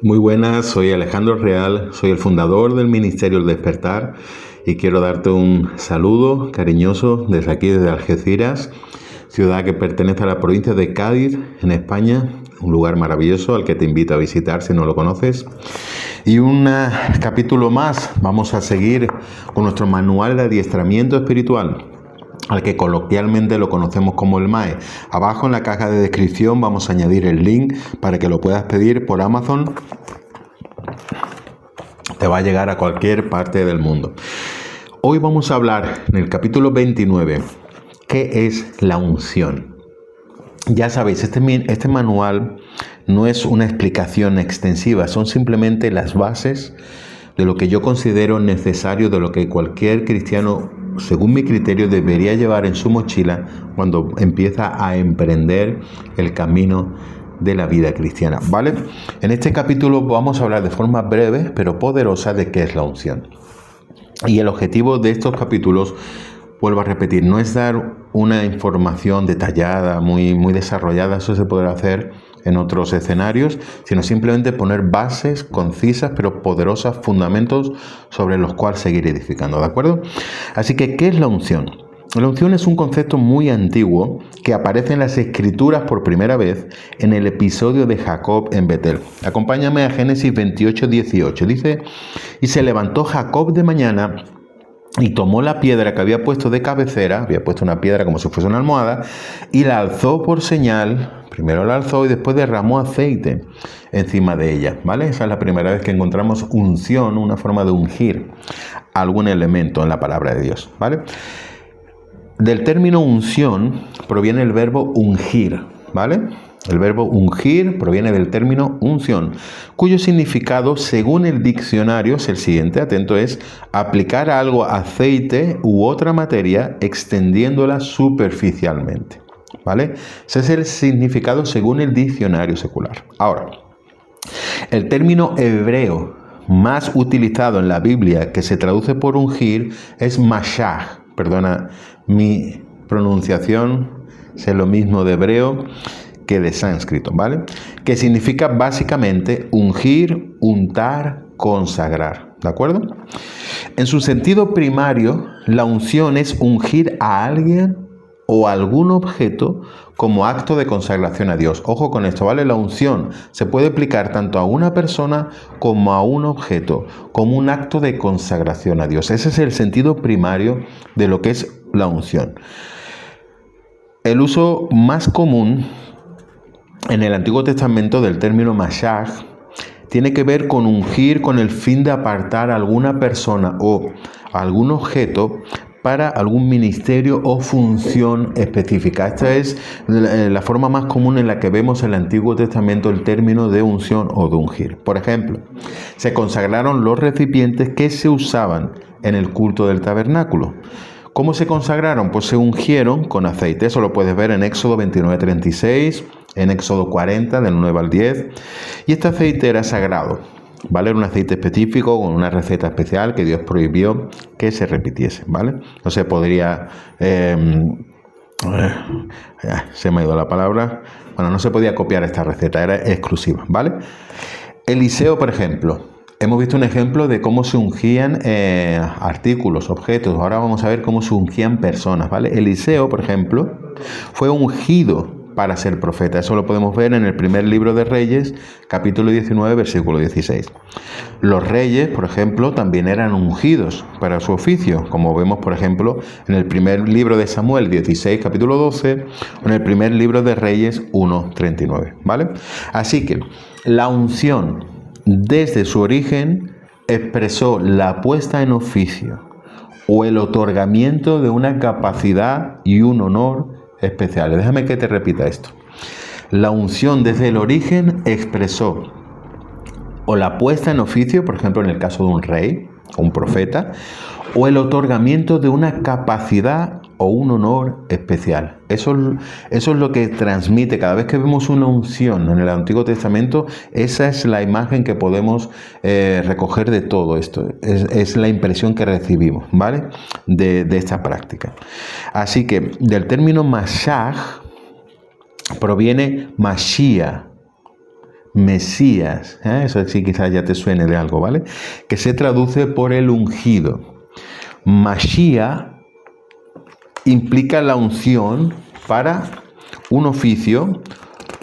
Muy buenas, soy Alejandro Real, soy el fundador del Ministerio El Despertar y quiero darte un saludo cariñoso desde aquí, desde Algeciras, ciudad que pertenece a la provincia de Cádiz, en España, un lugar maravilloso al que te invito a visitar si no lo conoces. Y un capítulo más, vamos a seguir con nuestro manual de adiestramiento espiritual, al que coloquialmente lo conocemos como el MAE. Abajo en la caja de descripción vamos a añadir el link para que lo puedas pedir por Amazon. Te va a llegar a cualquier parte del mundo. Hoy vamos a hablar en el capítulo 29, ¿qué es la unción? Ya sabéis, este manual no es una explicación extensiva, son simplemente las bases de lo que yo considero necesario, de lo que cualquier cristiano, según mi criterio, debería llevar en su mochila cuando empieza a emprender el camino de la vida cristiana, ¿vale? En este capítulo vamos a hablar de forma breve pero poderosa de qué es la unción. Y el objetivo de estos capítulos, vuelvo a repetir, no es dar una información detallada, muy desarrollada, eso se podrá hacer en otros escenarios, sino simplemente poner bases concisas pero poderosas, fundamentos sobre los cuales seguir edificando, ¿de acuerdo? Así que, ¿qué es la unción? La unción es un concepto muy antiguo que aparece en las Escrituras por primera vez en el episodio de Jacob en Betel. Acompáñame a Génesis 28:18. Dice, y se levantó Jacob de mañana y tomó la piedra que había puesto de cabecera, había puesto una piedra como si fuese una almohada, y la alzó por señal. Primero la alzó y después derramó aceite encima de ella, ¿vale? Esa es la primera vez que encontramos unción, una forma de ungir algún elemento en la palabra de Dios, ¿vale? Del término unción proviene el verbo ungir, ¿vale? El verbo ungir proviene del término unción, cuyo significado, según el diccionario, es el siguiente, atento, es aplicar a algo aceite u otra materia extendiéndola superficialmente, ¿vale? Ese es el significado según el diccionario secular. Ahora, el término hebreo más utilizado en la Biblia que se traduce por ungir es mashach. Perdona mi pronunciación, sé lo mismo de hebreo que de sánscrito, ¿vale? Que significa básicamente ungir, untar, consagrar, ¿de acuerdo? En su sentido primario, la unción es ungir a alguien o algún objeto como acto de consagración a Dios. Ojo con esto, ¿vale? La unción se puede aplicar tanto a una persona como a un objeto, como un acto de consagración a Dios. Ese es el sentido primario de lo que es la unción. El uso más común en el Antiguo Testamento del término mashach tiene que ver con ungir con el fin de apartar a alguna persona o algún objeto para algún ministerio o función específica. Esta es la forma más común en la que vemos en el Antiguo Testamento el término de unción o de ungir. Por ejemplo, se consagraron los recipientes que se usaban en el culto del tabernáculo. ¿Cómo se consagraron? Pues se ungieron con aceite. Eso lo puedes ver en Éxodo 29:36, en Éxodo 40, del 9 al 10. Y este aceite era sagrado, ¿vale? Era un aceite específico con una receta especial que Dios prohibió que se repitiese, ¿vale? No se podría... se me ha ido la palabra. Bueno, no se podía copiar esta receta, era exclusiva, ¿vale? Eliseo, por ejemplo. Hemos visto un ejemplo de cómo se ungían artículos, objetos. Ahora vamos a ver cómo se ungían personas, ¿vale? Eliseo, por ejemplo, fue ungido para ser profeta. Eso lo podemos ver en el primer libro de Reyes, capítulo 19, versículo 16. Los reyes, por ejemplo, también eran ungidos para su oficio, como vemos, por ejemplo, en el primer libro de Samuel 16, capítulo 12, o en el primer libro de Reyes 1:39, ¿vale? Así que la unción, desde su origen, expresó la puesta en oficio o el otorgamiento de una capacidad y un honor especiales. Déjame que te repita esto. La unción desde el origen expresó o la puesta en oficio, por ejemplo en el caso de un rey o un profeta, o el otorgamiento de una capacidad o un honor especial. Eso es lo que transmite. Cada vez que vemos una unción en el Antiguo Testamento, esa es la imagen que podemos recoger de todo esto. Es la impresión que recibimos, ¿vale? De esta práctica. Así que del término mashach proviene Mashiach. Mesías, eso sí quizás ya te suene de algo, ¿vale? Que se traduce por el ungido. Mashiach implica la unción para un oficio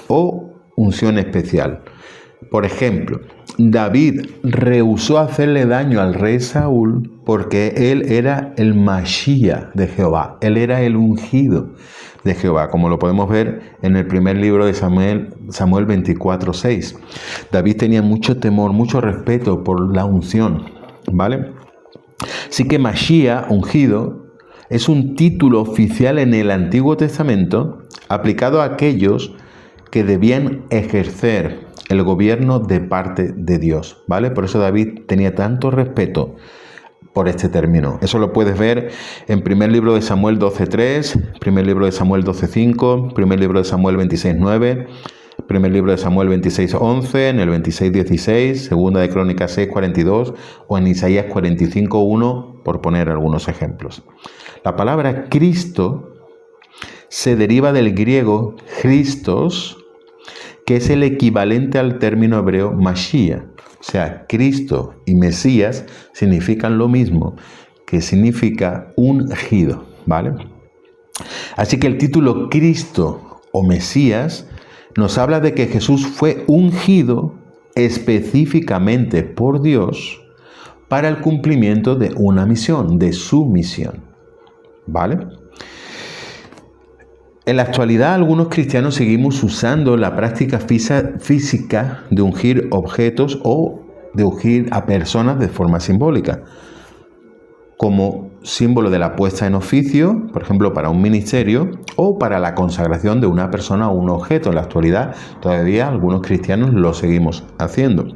o unción especial. Por ejemplo, David rehusó hacerle daño al rey Saúl porque él era el Mashiach de Jehová, él era el ungido de Jehová, como lo podemos ver en el primer libro de Samuel 24:6. David tenía mucho temor, mucho respeto por la unción, ¿vale? Así que Mashiach, ungido, es un título oficial en el Antiguo Testamento aplicado a aquellos que debían ejercer el gobierno de parte de Dios, ¿vale? Por eso David tenía tanto respeto por este término. Eso lo puedes ver en primer libro de Samuel 12:3, primer libro de Samuel 12:5, primer libro de Samuel 26:9, primer libro de Samuel 26:11, en el 26:16, segunda de Crónicas 6:42 o en Isaías 45:1, por poner algunos ejemplos. La palabra Cristo se deriva del griego Christos, que es el equivalente al término hebreo Mashiach. O sea, Cristo y Mesías significan lo mismo, que significa ungido, ¿vale? Así que el título Cristo o Mesías nos habla de que Jesús fue ungido específicamente por Dios para el cumplimiento de una misión, de su misión, ¿vale? En la actualidad, algunos cristianos seguimos usando la práctica física de ungir objetos o de ungir a personas de forma simbólica, como símbolo de la puesta en oficio, por ejemplo, para un ministerio o para la consagración de una persona o un objeto. En la actualidad, todavía algunos cristianos lo seguimos haciendo.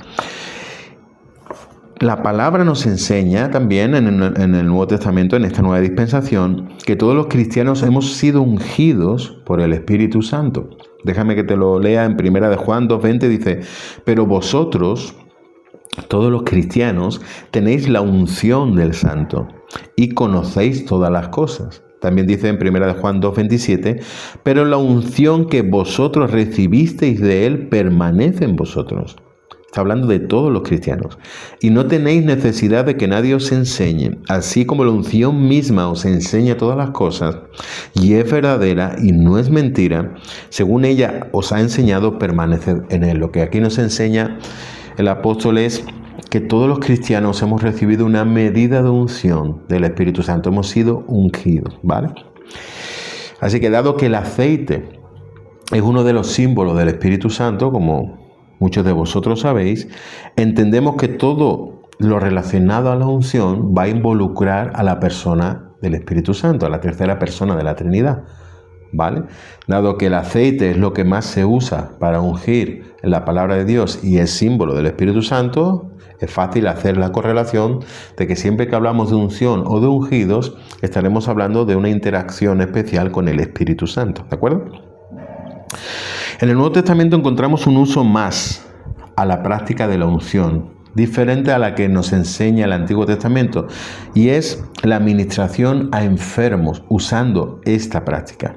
La palabra nos enseña también en el Nuevo Testamento, en esta nueva dispensación, que todos los cristianos hemos sido ungidos por el Espíritu Santo. Déjame que te lo lea en 1 de Juan 2:20, dice, pero vosotros, todos los cristianos, tenéis la unción del Santo y conocéis todas las cosas. También dice en 1 de Juan 2:27, pero la unción que vosotros recibisteis de Él permanece en vosotros. Está hablando de todos los cristianos. Y no tenéis necesidad de que nadie os enseñe, así como la unción misma os enseña todas las cosas, y es verdadera y no es mentira, según ella os ha enseñado, permaneced en él. Lo que aquí nos enseña el apóstol es que todos los cristianos hemos recibido una medida de unción del Espíritu Santo, hemos sido ungidos, ¿vale? Así que dado que el aceite es uno de los símbolos del Espíritu Santo, como muchos de vosotros sabéis, entendemos que todo lo relacionado a la unción va a involucrar a la persona del Espíritu Santo, a la tercera persona de la Trinidad, ¿vale? Dado que el aceite es lo que más se usa para ungir en la palabra de Dios y es símbolo del Espíritu Santo, es fácil hacer la correlación de que siempre que hablamos de unción o de ungidos, estaremos hablando de una interacción especial con el Espíritu Santo, ¿de acuerdo? En el Nuevo Testamento encontramos un uso más a la práctica de la unción, diferente a la que nos enseña el Antiguo Testamento, y es la administración a enfermos usando esta práctica.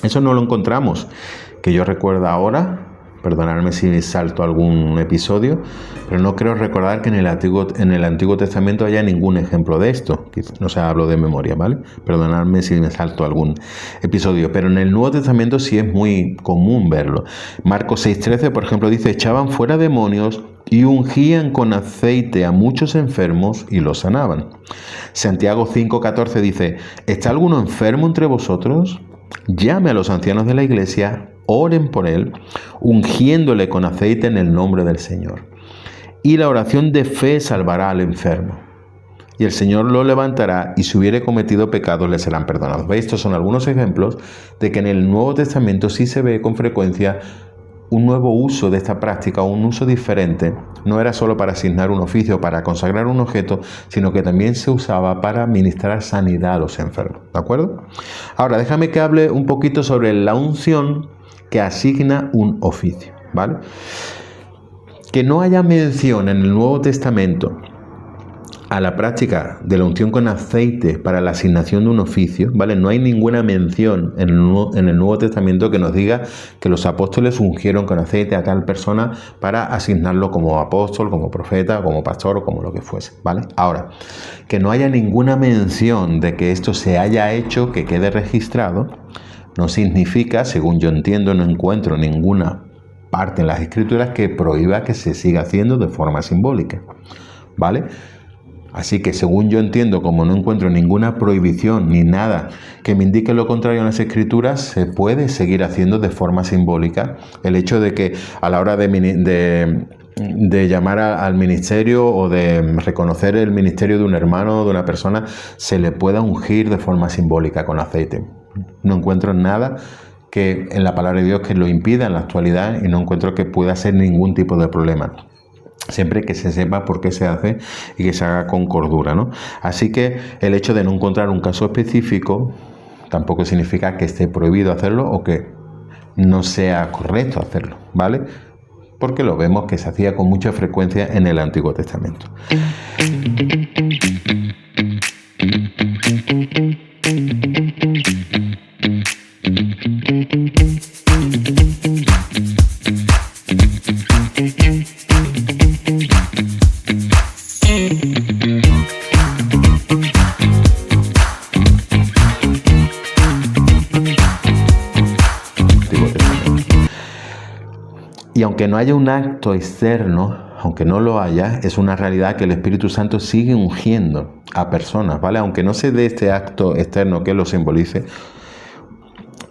Eso no lo encontramos, que yo recuerdo ahora, perdonadme si salto algún episodio, pero no creo recordar que en el Antiguo Testamento haya ningún ejemplo de esto. No sé, hablo de memoria, ¿vale? Perdonadme si me salto algún episodio, pero en el Nuevo Testamento sí es muy común verlo. Marcos 6:13, por ejemplo, dice, echaban fuera demonios y ungían con aceite a muchos enfermos y los sanaban. Santiago 5:14 dice, ¿está alguno enfermo entre vosotros? Llame a los ancianos de la iglesia, oren por él, ungiéndole con aceite en el nombre del Señor. Y la oración de fe salvará al enfermo. Y el Señor lo levantará, y si hubiere cometido pecados le serán perdonados. ¿Veis? Estos son algunos ejemplos de que en el Nuevo Testamento sí se ve con frecuencia un nuevo uso de esta práctica, un uso diferente. No era solo para asignar un oficio, para consagrar un objeto, sino que también se usaba para ministrar sanidad a los enfermos. ¿De acuerdo? Ahora, déjame que hable un poquito sobre la unción que asigna un oficio, ¿vale? Que no haya mención en el Nuevo Testamento a la práctica de la unción con aceite para la asignación de un oficio, ¿vale? No hay ninguna mención en el Nuevo Testamento que nos diga que los apóstoles ungieron con aceite a tal persona para asignarlo como apóstol, como profeta, como pastor o como lo que fuese, ¿vale? Ahora, que no haya ninguna mención de que esto se haya hecho, que quede registrado, no significa, según yo entiendo, no encuentro ninguna parte en las Escrituras que prohíba que se siga haciendo de forma simbólica, ¿vale? Así que según yo entiendo, como no encuentro ninguna prohibición ni nada que me indique lo contrario en las Escrituras, se puede seguir haciendo de forma simbólica el hecho de que a la hora de llamar al ministerio o de reconocer el ministerio de un hermano o de una persona, se le pueda ungir de forma simbólica con aceite. No encuentro nada que en la palabra de Dios que lo impida en la actualidad y no encuentro que pueda ser ningún tipo de problema. Siempre que se sepa por qué se hace y que se haga con cordura, ¿no? Así que el hecho de no encontrar un caso específico tampoco significa que esté prohibido hacerlo o que no sea correcto hacerlo, ¿vale? Porque lo vemos que se hacía con mucha frecuencia en el Antiguo Testamento. Y aunque no haya un acto externo, aunque no lo haya, es una realidad que el Espíritu Santo sigue ungiendo a personas, ¿vale? Aunque no se dé este acto externo que lo simbolice,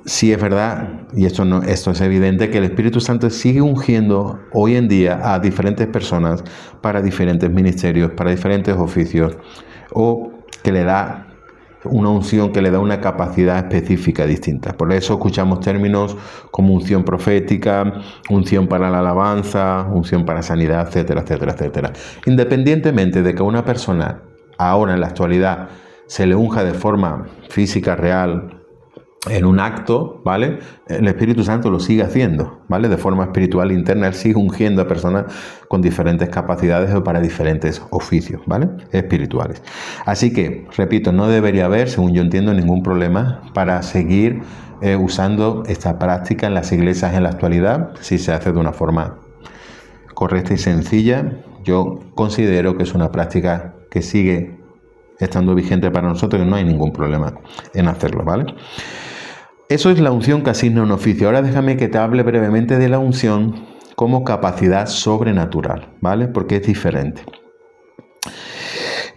sí es verdad, y esto es evidente, que el Espíritu Santo sigue ungiendo hoy en día a diferentes personas para diferentes ministerios, para diferentes oficios, o que le da una unción que le da una capacidad específica distinta. Por eso escuchamos términos como unción profética, unción para la alabanza, unción para sanidad, etcétera, etcétera, etcétera. Independientemente de que a una persona ahora en la actualidad se le unja de forma física, real, en un acto, ¿vale? El Espíritu Santo lo sigue haciendo, ¿vale? De forma espiritual interna, Él sigue ungiendo a personas con diferentes capacidades o para diferentes oficios, ¿vale? Espirituales. Así que, repito, no debería haber, según yo entiendo, ningún problema para seguir usando esta práctica en las iglesias en la actualidad, si se hace de una forma correcta y sencilla. Yo considero que es una práctica que sigue estando vigente para nosotros y no hay ningún problema en hacerlo, ¿vale? Eso es la unción que asigna un oficio. Ahora déjame que te hable brevemente de la unción como capacidad sobrenatural, ¿vale? Porque es diferente.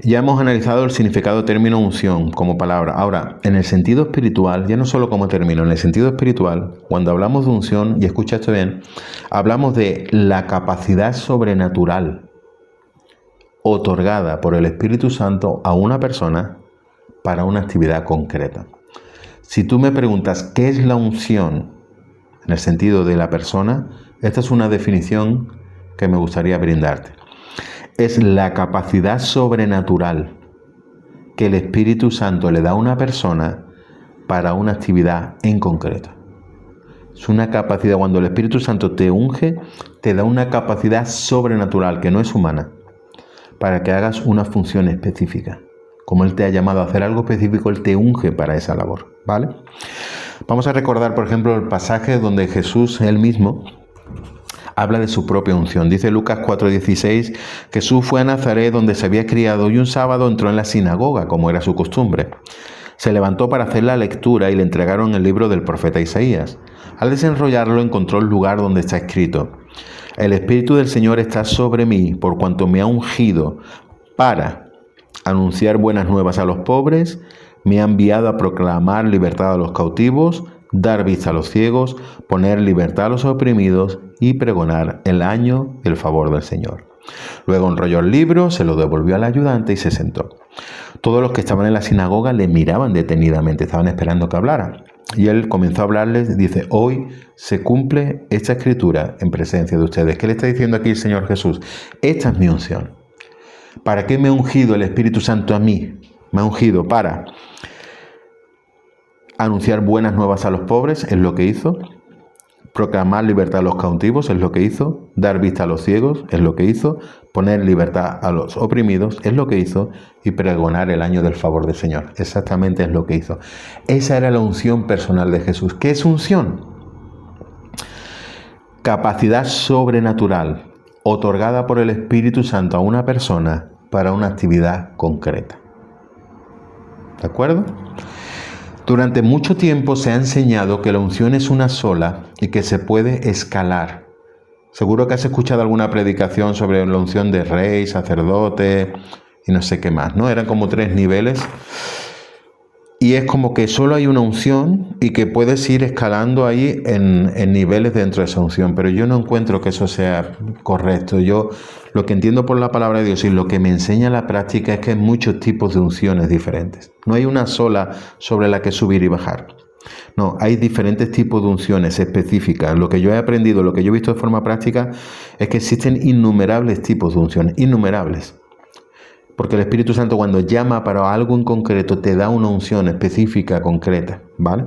Ya hemos analizado el significado del término unción como palabra. Ahora, en el sentido espiritual, ya no solo como término, en el sentido espiritual, cuando hablamos de unción, y escucha esto bien, hablamos de la capacidad sobrenatural otorgada por el Espíritu Santo a una persona para una actividad concreta. Si tú me preguntas qué es la unción en el sentido de la persona, esta es una definición que me gustaría brindarte. Es la capacidad sobrenatural que el Espíritu Santo le da a una persona para una actividad en concreto. Es una capacidad, cuando el Espíritu Santo te unge, te da una capacidad sobrenatural que no es humana, para que hagas una función específica. Como Él te ha llamado a hacer algo específico, Él te unge para esa labor, ¿vale? Vamos a recordar, por ejemplo, el pasaje donde Jesús, Él mismo, habla de su propia unción. Dice Lucas 4:16, Jesús fue a Nazaret, donde se había criado, y un sábado entró en la sinagoga, como era su costumbre. Se levantó para hacer la lectura y le entregaron el libro del profeta Isaías. Al desenrollarlo encontró el lugar donde está escrito: El Espíritu del Señor está sobre mí, por cuanto me ha ungido para anunciar buenas nuevas a los pobres, me ha enviado a proclamar libertad a los cautivos, dar vista a los ciegos, poner libertad a los oprimidos y pregonar el año del favor del Señor. Luego enrolló el libro, se lo devolvió al ayudante y se sentó. Todos los que estaban en la sinagoga le miraban detenidamente, estaban esperando que hablara. Y él comenzó a hablarles, dice: hoy se cumple esta escritura en presencia de ustedes. ¿Qué le está diciendo aquí el Señor Jesús? Esta es mi unción. ¿Para qué me ha ungido el Espíritu Santo a mí? Me ha ungido para anunciar buenas nuevas a los pobres, es lo que hizo. Proclamar libertad a los cautivos, es lo que hizo. Dar vista a los ciegos, es lo que hizo. poner libertad a los oprimidos, es lo que hizo, y pregonar el año del favor del Señor. Exactamente es lo que hizo. Esa era la unción personal de Jesús. ¿Qué es unción? Capacidad sobrenatural otorgada por el Espíritu Santo a una persona para una actividad concreta. ¿De acuerdo? Durante mucho tiempo se ha enseñado que la unción es una sola y que se puede escalar. Seguro que has escuchado alguna predicación sobre la unción de rey, sacerdote y no sé qué más, ¿no? Eran como 3 niveles. Y es como que solo hay una unción y que puedes ir escalando ahí en niveles dentro de esa unción. Pero yo no encuentro que eso sea correcto. Yo lo que entiendo por la palabra de Dios y lo que me enseña la práctica es que hay muchos tipos de unciones diferentes. No hay una sola sobre la que subir y bajar. No, hay diferentes tipos de unciones específicas. Lo que yo he aprendido, lo que yo he visto de forma práctica, es que existen innumerables tipos de unciones. Innumerables. Porque el Espíritu Santo cuando llama para algo en concreto te da una unción específica, concreta, ¿vale?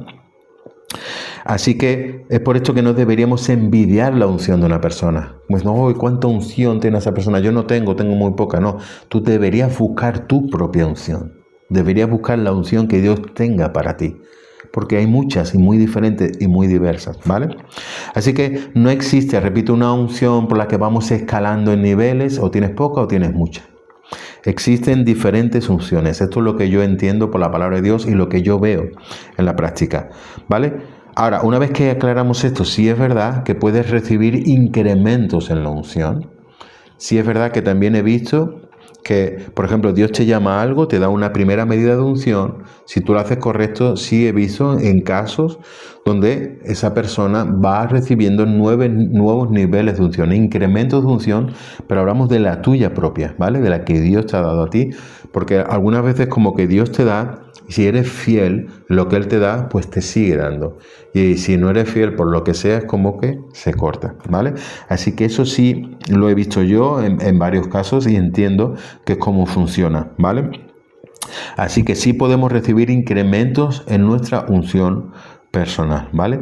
Así que es por esto que no deberíamos envidiar la unción de una persona. Pues no, ¿cuánta unción tiene esa persona? Yo no tengo muy poca. No, tú deberías buscar tu propia unción. Deberías buscar la unción que Dios tenga para ti. Porque hay muchas y muy diferentes y muy diversas, ¿vale? Así que no existe, repito, una unción por la que vamos escalando en niveles, o tienes poca o tienes mucha. Existen diferentes unciones. Esto es lo que yo entiendo por la palabra de Dios y lo que yo veo en la práctica, ¿vale? Ahora, una vez que aclaramos esto, sí es verdad que puedes recibir incrementos en la unción. Sí es verdad que también he visto que, por ejemplo, Dios te llama a algo, te da una primera medida de unción. Si tú lo haces correcto, sí he visto en casos donde esa persona va recibiendo nuevos niveles de unción, incrementos de unción, pero hablamos de la tuya propia, ¿vale? De la que Dios te ha dado a ti, porque algunas veces como que Dios te da, y si eres fiel, lo que Él te da, pues te sigue dando. Y si no eres fiel por lo que sea, es como que se corta, ¿vale? Así que eso sí lo he visto yo en varios casos y entiendo que es como funciona, ¿vale? Así que sí podemos recibir incrementos en nuestra unción personal, ¿vale?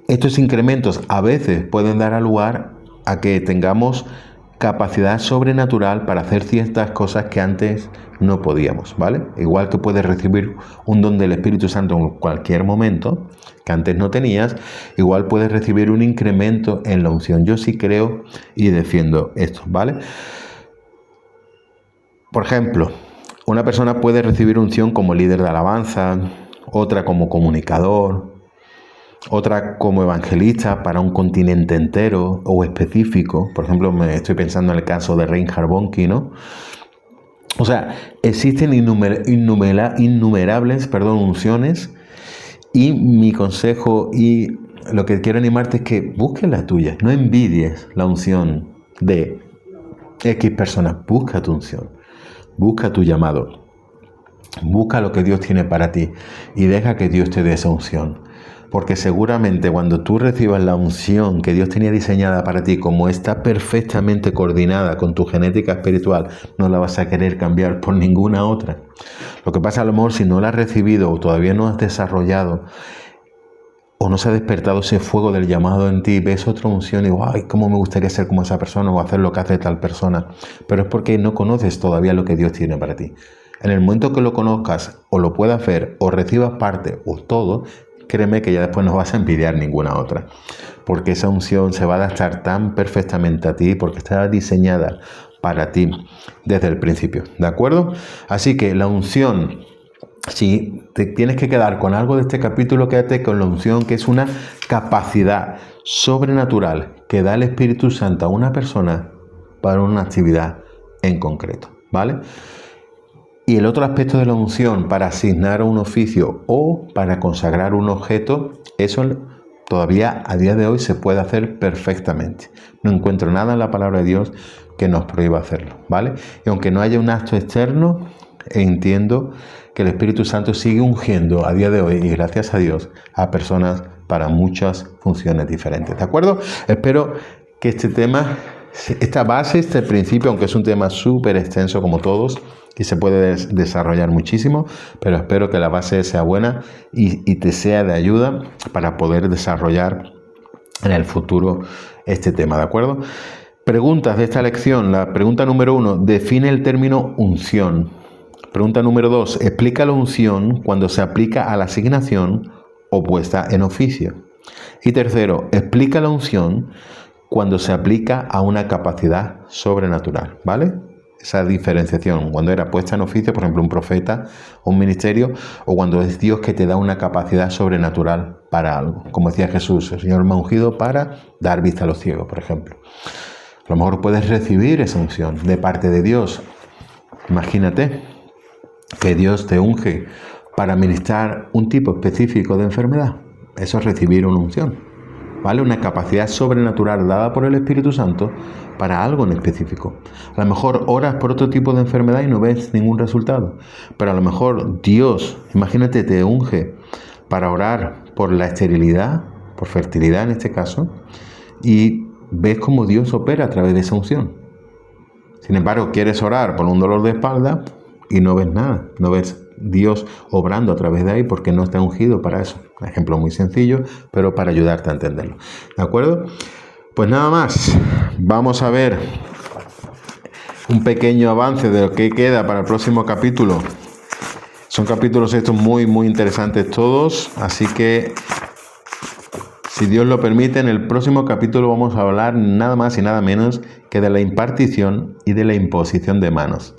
Estos incrementos a veces pueden dar lugar a que tengamos capacidad sobrenatural para hacer ciertas cosas que antes no podíamos, ¿vale? Igual que puedes recibir un don del Espíritu Santo en cualquier momento, que antes no tenías, igual puedes recibir un incremento en la unción. Yo sí creo y defiendo esto, ¿vale? Por ejemplo, una persona puede recibir unción como líder de alabanza, otra como comunicador, otra como evangelista para un continente entero o específico. Por ejemplo, me estoy pensando en el caso de Reinhard Bonnke, ¿no? O sea, existen innumerables unciones, y mi consejo y lo que quiero animarte es que busques la tuya. No envidies la unción de X personas. Busca tu unción. Busca tu llamado. Busca lo que Dios tiene para ti y deja que Dios te dé esa unción. Porque seguramente cuando tú recibas la unción que Dios tenía diseñada para ti, como está perfectamente coordinada con tu genética espiritual, no la vas a querer cambiar por ninguna otra. Lo que pasa a lo mejor si no la has recibido o todavía no has desarrollado o no se ha despertado ese fuego del llamado en ti, ves otra unción y digo, ay, cómo me gustaría ser como esa persona o hacer lo que hace tal persona. Pero es porque no conoces todavía lo que Dios tiene para ti. En el momento que lo conozcas o lo puedas ver o recibas parte o todo, créeme que ya después no vas a envidiar ninguna otra. Porque esa unción se va a adaptar tan perfectamente a ti porque está diseñada para ti desde el principio. ¿De acuerdo? Así que la unción, si te tienes que quedar con algo de este capítulo, quédate con la unción, que es una capacidad sobrenatural que da el Espíritu Santo a una persona para una actividad en concreto, ¿vale? Y el otro aspecto de la unción para asignar un oficio o para consagrar un objeto, eso todavía a día de hoy se puede hacer perfectamente. No encuentro nada en la palabra de Dios que nos prohíba hacerlo, ¿vale? Y aunque no haya un acto externo, entiendo que el Espíritu Santo sigue ungiendo a día de hoy, y gracias a Dios, a personas para muchas funciones diferentes, ¿de acuerdo? Espero que este tema, esta base, este principio, aunque es un tema súper extenso como todos, y se puede desarrollar muchísimo, pero espero que la base sea buena y te sea de ayuda para poder desarrollar en el futuro este tema, ¿de acuerdo? Preguntas de esta lección. La pregunta número 1, define el término unción. Pregunta número 2, explica la unción cuando se aplica a la asignación o puesta en oficio. Y tercero, explica la unción cuando se aplica a una capacidad sobrenatural, ¿vale? Esa diferenciación, cuando era puesta en oficio, por ejemplo, un profeta o un ministerio, o cuando es Dios que te da una capacidad sobrenatural para algo. Como decía Jesús, el Señor me ha ungido para dar vista a los ciegos, por ejemplo. A lo mejor puedes recibir esa unción de parte de Dios. Imagínate que Dios te unge para ministrar un tipo específico de enfermedad. Eso es recibir una unción, ¿vale? Una capacidad sobrenatural dada por el Espíritu Santo para algo en específico. A lo mejor oras por otro tipo de enfermedad y no ves ningún resultado. Pero a lo mejor Dios, imagínate, te unge para orar por la esterilidad, por fertilidad en este caso, y ves cómo Dios opera a través de esa unción. Sin embargo, quieres orar por un dolor de espalda y no ves nada, no ves Dios obrando a través de ahí porque no está ungido para eso. Un ejemplo muy sencillo, pero para ayudarte a entenderlo. ¿De acuerdo? Pues nada más, vamos a ver un pequeño avance de lo que queda para el próximo capítulo. Son capítulos estos muy, muy interesantes todos, así que si Dios lo permite, en el próximo capítulo vamos a hablar nada más y nada menos que de la impartición y de la imposición de manos.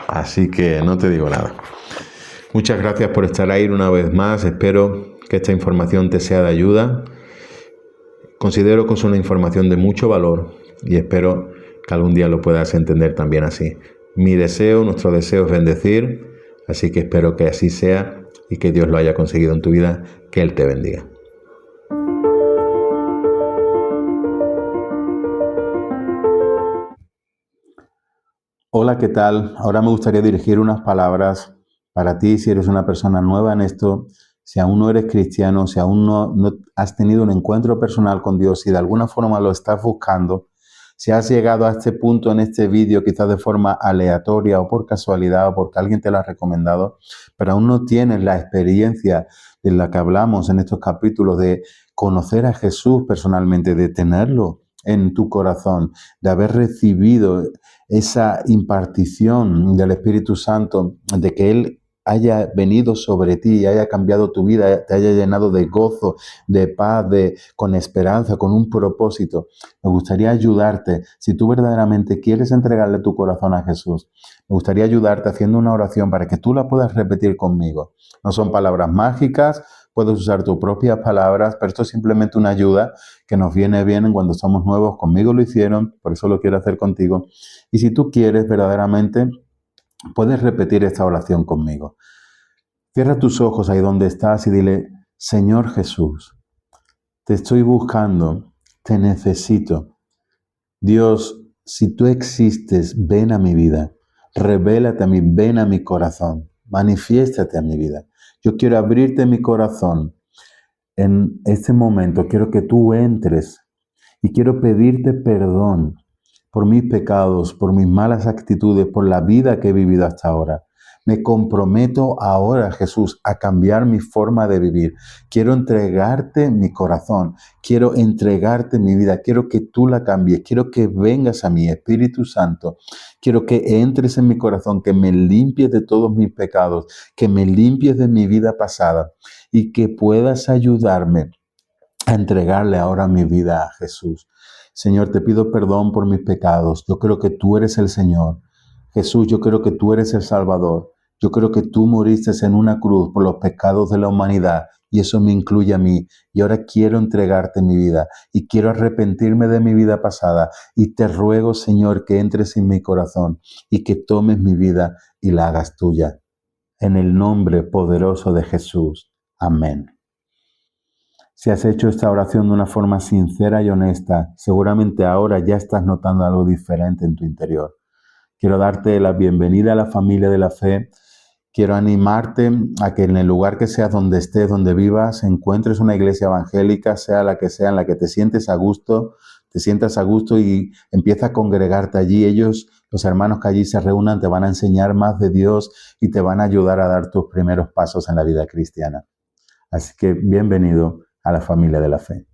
Así que no te digo nada. Muchas gracias por estar ahí una vez más. Espero que esta información te sea de ayuda. Considero que es una información de mucho valor y espero que algún día lo puedas entender también así. Mi deseo, nuestro deseo es bendecir, así que espero que así sea y que Dios lo haya conseguido en tu vida. Que Él te bendiga. Hola, ¿qué tal? Ahora me gustaría dirigir unas palabras para ti, si eres una persona nueva en esto, si aún no eres cristiano, si aún no has tenido un encuentro personal con Dios, si de alguna forma lo estás buscando, si has llegado a este punto en este vídeo, quizás de forma aleatoria o por casualidad o porque alguien te lo ha recomendado, pero aún no tienes la experiencia de la que hablamos en estos capítulos de conocer a Jesús personalmente, de tenerlo en tu corazón, de haber recibido esa impartición del Espíritu Santo, de que Él haya venido sobre ti, haya cambiado tu vida, te haya llenado de gozo, de paz, con esperanza, con un propósito. Me gustaría ayudarte, si tú verdaderamente quieres entregarle tu corazón a Jesús, me gustaría ayudarte haciendo una oración para que tú la puedas repetir conmigo. No son palabras mágicas, puedes usar tus propias palabras, pero esto es simplemente una ayuda que nos viene bien cuando somos nuevos. Conmigo lo hicieron, por eso lo quiero hacer contigo. Y si tú quieres verdaderamente, puedes repetir esta oración conmigo. Cierra tus ojos ahí donde estás y dile: Señor Jesús, te estoy buscando, te necesito. Dios, si tú existes, ven a mi vida, revélate a mí, ven a mi corazón, manifiéstate a mi vida. Yo quiero abrirte mi corazón. En este momento quiero que tú entres y quiero pedirte perdón por mis pecados, por mis malas actitudes, por la vida que he vivido hasta ahora. Me comprometo ahora, Jesús, a cambiar mi forma de vivir. Quiero entregarte mi corazón, quiero entregarte mi vida, quiero que tú la cambies, quiero que vengas a mí, Espíritu Santo. Quiero que entres en mi corazón, que me limpies de todos mis pecados, que me limpies de mi vida pasada y que puedas ayudarme a entregarle ahora mi vida a Jesús. Señor, te pido perdón por mis pecados. Yo creo que tú eres el Señor. Jesús, yo creo que tú eres el Salvador. Yo creo que tú moriste en una cruz por los pecados de la humanidad y eso me incluye a mí. Y ahora quiero entregarte mi vida y quiero arrepentirme de mi vida pasada. Y te ruego, Señor, que entres en mi corazón y que tomes mi vida y la hagas tuya. En el nombre poderoso de Jesús. Amén. Si has hecho esta oración de una forma sincera y honesta, seguramente ahora ya estás notando algo diferente en tu interior. Quiero darte la bienvenida a la familia de la fe. Quiero animarte a que en el lugar que seas, donde estés, donde vivas, encuentres una iglesia evangélica, sea la que sea, en la que te sientas a gusto y empieza a congregarte allí. Ellos, los hermanos que allí se reúnan, te van a enseñar más de Dios y te van a ayudar a dar tus primeros pasos en la vida cristiana. Así que bienvenido a la familia de la fe.